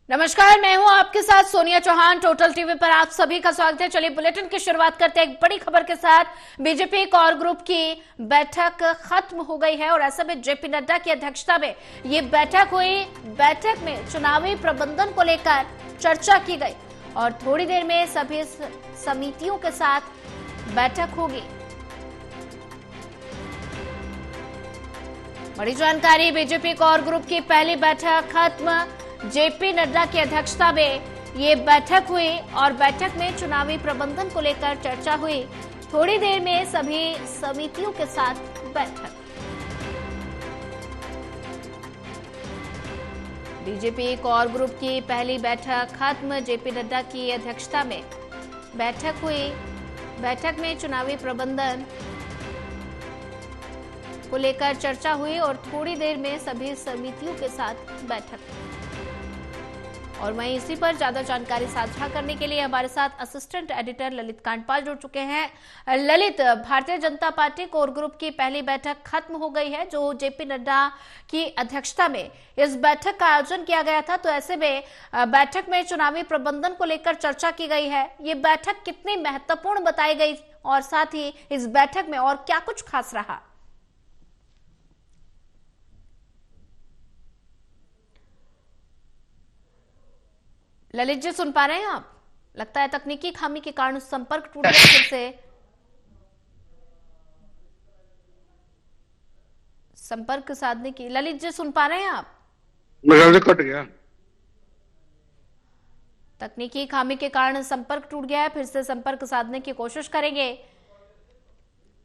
नमस्कार, मैं हूं आपके साथ सोनिया चौहान। टोटल टीवी पर आप सभी का स्वागत है। चलिए बुलेटिन की शुरुआत करते हैं एक बड़ी खबर के साथ। बीजेपी कोर ग्रुप की बैठक खत्म हो गई है और ऐसे में जेपी नड्डा की अध्यक्षता में ये बैठक हुई। बैठक में चुनावी प्रबंधन को लेकर चर्चा की गई और थोड़ी देर में सभी समितियों के साथ बैठक होगी। बड़ी जानकारी, बीजेपी कोर ग्रुप की पहली बैठक खत्म। जेपी नड्डा की अध्यक्षता में ये बैठक हुई और बैठक में चुनावी प्रबंधन को लेकर चर्चा हुई। थोड़ी देर में सभी समितियों के साथ बैठक। बीजेपी कोर ग्रुप की पहली बैठक खत्म। जेपी नड्डा की अध्यक्षता में बैठक हुई। बैठक में चुनावी प्रबंधन को लेकर चर्चा हुई और थोड़ी देर में सभी समितियों के साथ बैठक। और वहीं इसी पर ज्यादा जानकारी साझा करने के लिए हमारे साथ असिस्टेंट एडिटर ललित कांडपाल जुड़ चुके हैं। Lalit, Bharatiya Janata party core group की पहली बैठक खत्म हो गई है, जो जेपी नड्डा की अध्यक्षता में इस बैठक का आयोजन किया गया था। तो ऐसे में बैठक में चुनावी प्रबंधन को लेकर चर्चा की गई है। ये बैठक कितनी महत्वपूर्ण बताई गई और साथ ही इस बैठक में और क्या कुछ खास रहा? ललित जी, सुन पा रहे हैं आप? लगता है तकनीकी खामी के कारण संपर्क टूट गया फिर से। संपर्क साधने की, ललित जी सुन पा रहे हैं आप? मेरा से कट गया। तकनीकी खामी के कारण संपर्क टूट गया है, फिर से संपर्क साधने की कोशिश करेंगे।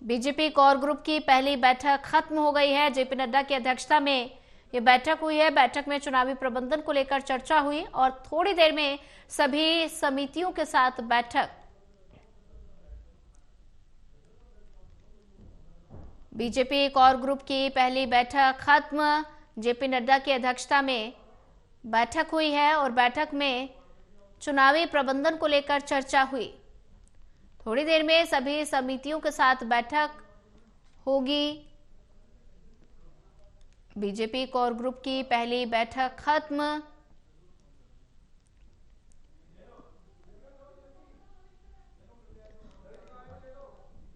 बीजेपी कोर ग्रुप की पहली बैठक खत्म हो गई है। जेपी नड्डा की अध्यक्षता में ये बैठक हुई है। बैठक में चुनावी प्रबंधन को लेकर चर्चा हुई और थोड़ी देर में सभी समितियों के साथ बैठक। बीजेपी कोर ग्रुप की पहली बैठक खत्म। जेपी नड्डा की अध्यक्षता में बैठक हुई है और बैठक में चुनावी प्रबंधन को लेकर चर्चा हुई। थोड़ी देर में सभी समितियों के साथ बैठक होगी। बीजेपी कोर ग्रुप की पहली बैठक खत्म।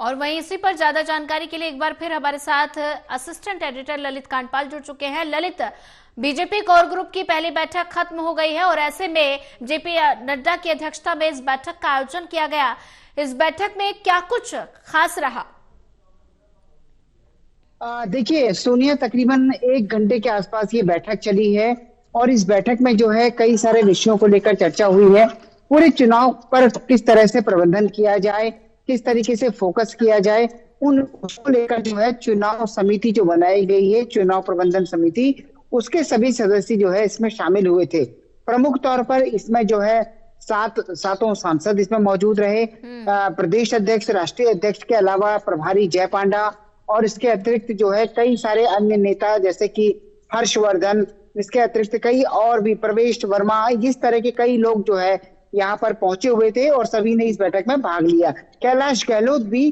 और वहीं इसी पर ज्यादा जानकारी के लिए एक बार फिर हमारे साथ असिस्टेंट एडिटर ललित कांडपाल जुड़ चुके हैं। ललित, बीजेपी कोर ग्रुप की पहली बैठक खत्म हो गई है और ऐसे में जेपी नड्डा की अध्यक्षता में इस बैठक का आयोजन किया गया। इस बैठक में क्या कुछ खास रहा? देखिए सोनिया, तकरीबन 1 घंटे के आसपास ये बैठक चली है और इस बैठक में जो है कई सारे विषयों को लेकर चर्चा हुई है। पूरे चुनाव पर किस तरह से प्रबंधन किया जाए, किस तरीके से फोकस किया जाए, उन उसको लेकर जो है चुनाव समिति जो बनाई गई है, चुनाव प्रबंधन समिति, उसके सभी सदस्य जो है इसमें शामिल हुए थे। प्रमुख तौर पर इसमें जो है सातों सांसद इसमें मौजूद रहे। प्रदेश अध्यक्ष, राष्ट्रीय अध्यक्ष के अलावा प्रभारी जय पांडा और इसके अतिरिक्त जो है कई सारे अन्य नेता जैसे कि हर्षवर्धन, इसके अतिरिक्त कई और भी, प्रवेश वर्मा, इस तरह के कई लोग जो है यहाँ पर पहुंचे हुए थे और सभी ने इस बैठक में भाग लिया। कैलाश गहलोत भी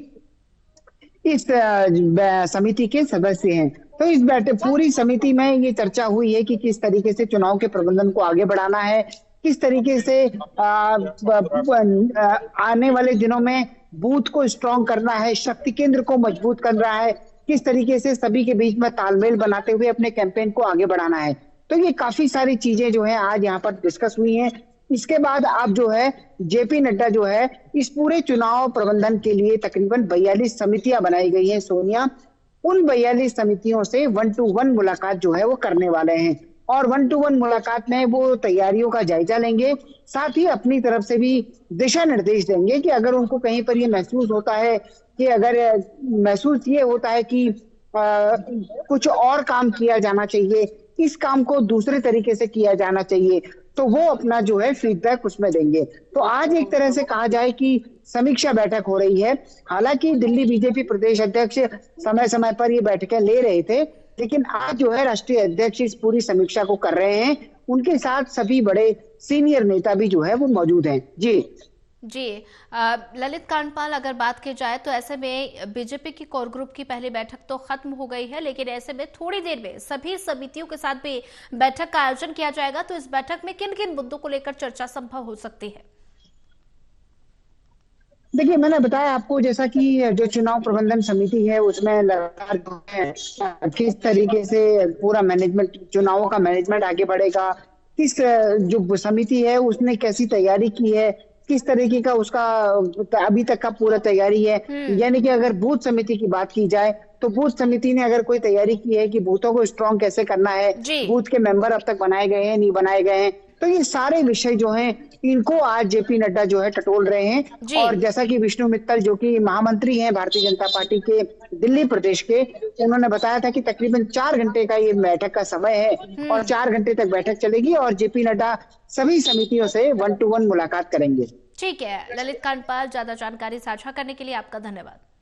इस समिति के सदस्य हैं। तो इस बैठक पूरी समिति में ये चर्चा हुई है कि किस तरीके से चुनाव के प्रबंधन को आगे बढ़ाना है, किस तरीके से आने वाले दिनों में बूथ को स्ट्रांग करना है, शक्ति केंद्र को मजबूत करना है, किस तरीके से सभी के बीच में तालमेल बनाते हुए अपने कैंपेन को आगे बढ़ाना है। तो ये काफी सारी चीजें जो है आज यहाँ पर डिस्कस हुई हैं। इसके बाद आप जो है जेपी नड्डा जो है इस पूरे चुनाव प्रबंधन के लिए तकरीबन 42 समितियां बनाई गई हैं सोनिया। उन 42 समितियों से 1-to-1 मुलाकात जो है वो करने वाले हैं और 1-to-1 मुलाकात में वो तैयारियों का जायजा लेंगे, साथ ही अपनी तरफ से भी दिशा निर्देश देंगे कि अगर उनको कहीं पर ये महसूस होता है कि कुछ और काम किया जाना चाहिए, इस काम को दूसरे तरीके से किया जाना चाहिए, तो वो अपना जो है फीडबैक उसमें देंगे। तो आज एक तरह से कहा जाए कि समीक्षा बैठक हो रही है। हालांकि दिल्ली बीजेपी प्रदेश अध्यक्ष समय समय पर ये बैठकें ले रहे थे, लेकिन आज जो है राष्ट्रीय अध्यक्ष इस पूरी समीक्षा को कर रहे हैं। उनके साथ सभी बड़े सीनियर नेता भी जो है वो मौजूद हैं। जी जी। ललित कांडपाल, अगर बात की जाए तो ऐसे में बीजेपी की कोर ग्रुप की पहली बैठक तो खत्म हो गई है, लेकिन ऐसे में थोड़ी देर में सभी समितियों के साथ भी बैठक का आयोजन किया जाएगा। तो इस बैठक में किन किन मुद्दों को लेकर चर्चा संभव हो सकती है? देखिए, मैंने बताया आपको जैसा कि जो चुनाव प्रबंधन समिति है उसमें लगातार जो है किस तरीके से पूरा मैनेजमेंट, चुनावों का मैनेजमेंट आगे बढ़ेगा, किस जो समिति है उसने कैसी तैयारी की है, किस तरीके का उसका अभी तक का पूरा तैयारी है। हम्म। यानी कि अगर बूथ समिति की बात की जाए तो बूथ समिति ने अगर कोई तैयारी की है कि बूथों को स्ट्रांग कैसे करना है, जी। बूथ के मेंबर अब तक बनाए गए हैं नहीं बनाए गए हैं, तो ये सारे विषय जो हैं इनको आज जेपी नड्डा जो है टटोल रहे हैं। जी। और जैसा कि विष्णु मित्तल जो कि महामंत्री हैं भारतीय जनता पार्टी के दिल्ली प्रदेश के, उन्होंने बताया था कि तकरीबन 4 घंटे का ये बैठक का समय है और 4 घंटे तक बैठक चलेगी और जेपी नड्डा सभी समितियों से 1-to-1 मुलाकात करेंगे। ठीक है ललित कांडपाल, ज्यादा जानकारी साझा करने के लिए आपका धन्यवाद।